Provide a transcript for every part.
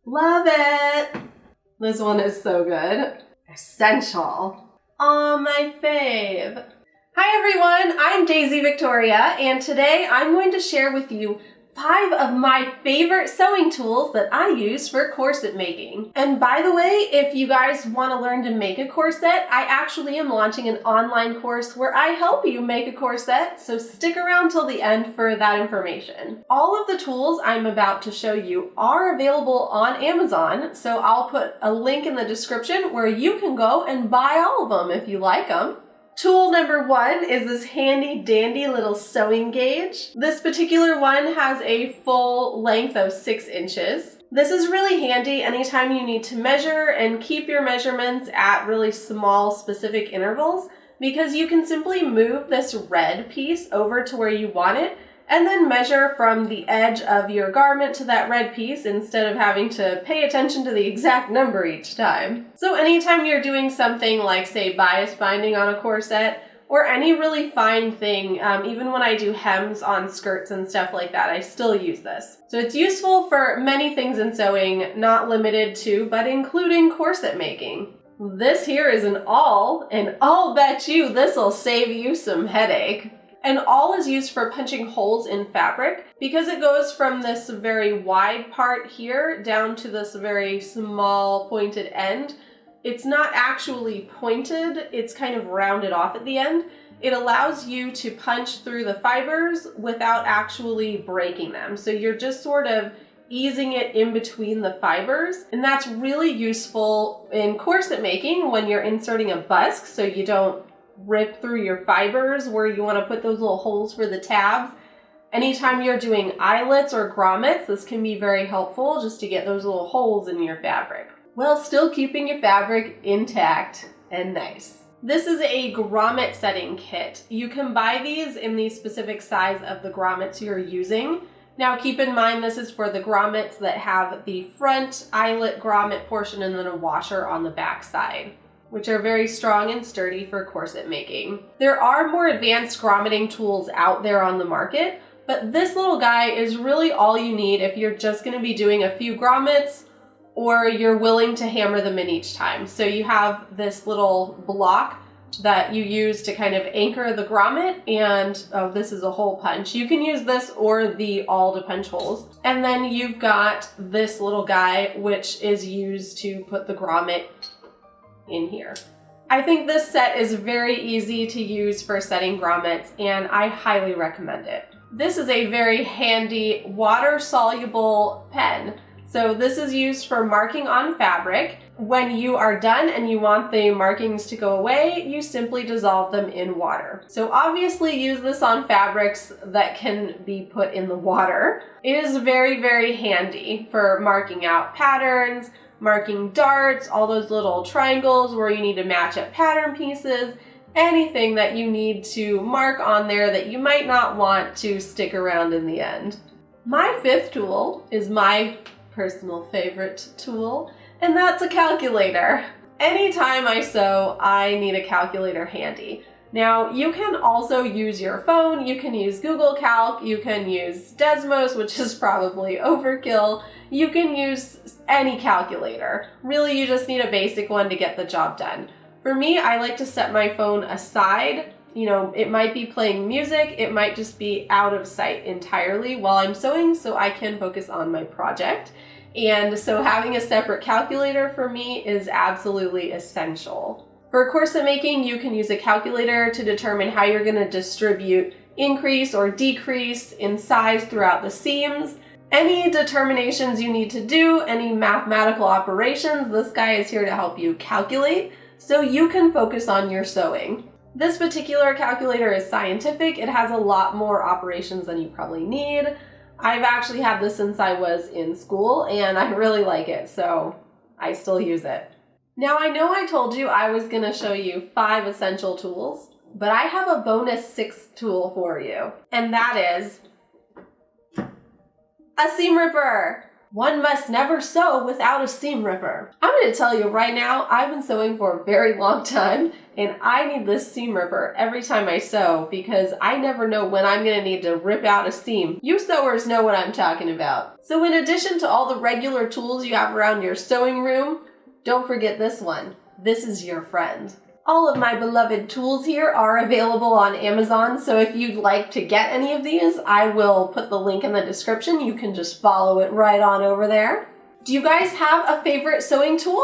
Love it. This one is so good. Essential. Aw, my fave. Hi everyone, I'm Daisy Victoria, and today I'm going to share with you 5 of my favorite sewing tools that I use for corset making. And by the way, if you guys want to learn to make a corset, I actually am launching an online course where I help you make a corset, so stick around till the end for that information. All of the tools I'm about to show you are available on Amazon, so I'll put a link in the description where you can go and buy all of them if you like them. Tool number 1 is this handy dandy little sewing gauge. This particular one has a full length of 6 inches. This is really handy anytime you need to measure and keep your measurements at really small specific intervals, because you can simply move this red piece over to where you want it and then measure from the edge of your garment to that red piece instead of having to pay attention to the exact number each time. So anytime you're doing something like, say, bias binding on a corset, or any really fine thing, even when I do hems on skirts and stuff like that, I still use this. So it's useful for many things in sewing, not limited to, but including corset making. This here is an awl, and I'll bet you this'll save you some headache. An awl is used for punching holes in fabric because it goes from this very wide part here down to this very small pointed end. It's not actually pointed, it's kind of rounded off at the end. It allows you to punch through the fibers without actually breaking them. So you're just sort of easing it in between the fibers. And that's really useful in corset making when you're inserting a busk so you don't rip through your fibers where you want to put those little holes for the tabs. Anytime you're doing eyelets or grommets, this can be very helpful just to get those little holes in your fabric, while still keeping your fabric intact and nice. This is a grommet setting kit. You can buy these in the specific size of the grommets you're using. Now keep in mind this is for the grommets that have the front eyelet grommet portion and then a washer on the back side, which are very strong and sturdy for corset making. There are more advanced grommeting tools out there on the market, but this little guy is really all you need if you're just going to be doing a few grommets or you're willing to hammer them in each time. So you have this little block that you use to kind of anchor the grommet, and oh, this is a hole punch. You can use this or the awl to punch holes. And then you've got this little guy, which is used to put the grommet in here. I think this set is very easy to use for setting grommets, and I highly recommend it. This is a very handy water-soluble pen. So this is used for marking on fabric. When you are done and you want the markings to go away, you simply dissolve them in water. So obviously use this on fabrics that can be put in the water. It is very, very handy for marking out patterns, marking darts, all those little triangles where you need to match up pattern pieces, anything that you need to mark on there that you might not want to stick around in the end. My 5th tool is my personal favorite tool, and that's a calculator. Anytime I sew, I need a calculator handy. Now, you can also use your phone, you can use Google Calc, you can use Desmos, which is probably overkill. You can use any calculator. Really, you just need a basic one to get the job done. For me, I like to set my phone aside. You know, it might be playing music, it might just be out of sight entirely while I'm sewing so I can focus on my project. And so having a separate calculator for me is absolutely essential. For corset making, you can use a calculator to determine how you're going to distribute increase or decrease in size throughout the seams. Any determinations you need to do, any mathematical operations, this guy is here to help you calculate so you can focus on your sewing. This particular calculator is scientific. It has a lot more operations than you probably need. I've actually had this since I was in school and I really like it, so I still use it. Now I know I told you I was going to show you 5 essential tools, but I have a bonus 6th tool for you, and that is a seam ripper. One must never sew without a seam ripper. I'm going to tell you right now, I've been sewing for a very long time, and I need this seam ripper every time I sew because I never know when I'm going to need to rip out a seam. You sewers know what I'm talking about. So in addition to all the regular tools you have around your sewing room, don't forget this one. This is your friend. All of my beloved tools here are available on Amazon, so if you'd like to get any of these, I will put the link in the description. You can just follow it right on over there. Do you guys have a favorite sewing tool?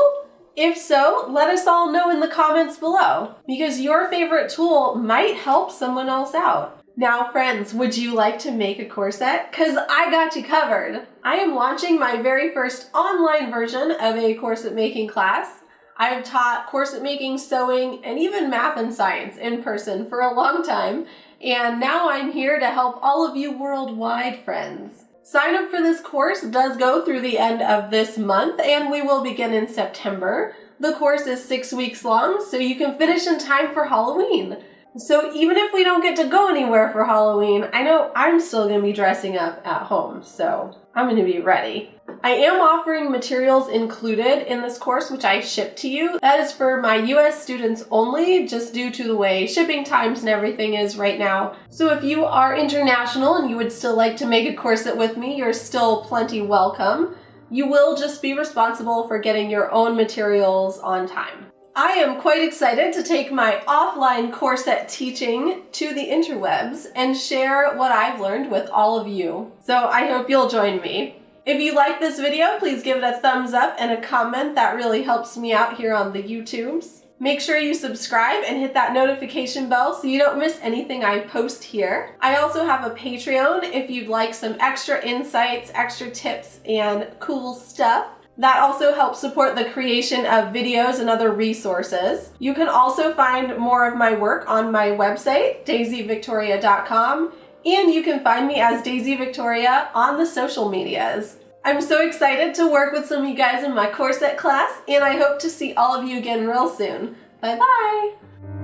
If so, let us all know in the comments below, because your favorite tool might help someone else out. Now friends, would you like to make a corset? Because I got you covered. I am launching my very first online version of a corset making class. I've taught corset making, sewing, and even math and science in person for a long time, and now I'm here to help all of you worldwide friends. Sign up for this course does go through the end of this month, and we will begin in September. The course is 6 weeks long, so you can finish in time for Halloween. So even if we don't get to go anywhere for Halloween, I know I'm still going to be dressing up at home, so I'm going to be ready. I am offering materials included in this course, which I ship to you. That is for my US students only, just due to the way shipping times and everything is right now. So if you are international and you would still like to make a corset with me, you're still plenty welcome. You will just be responsible for getting your own materials on time. I am quite excited to take my offline corset teaching to the interwebs and share what I've learned with all of you. So I hope you'll join me. If you like this video, please give it a thumbs up and a comment. That really helps me out here on the YouTubes. Make sure you subscribe and hit that notification bell so you don't miss anything I post here. I also have a Patreon if you'd like some extra insights, extra tips, and cool stuff. That also helps support the creation of videos and other resources. You can also find more of my work on my website, daisyvictoria.com, and you can find me as Daisy Victoria on the social medias. I'm so excited to work with some of you guys in my corset class, and I hope to see all of you again real soon. Bye-bye!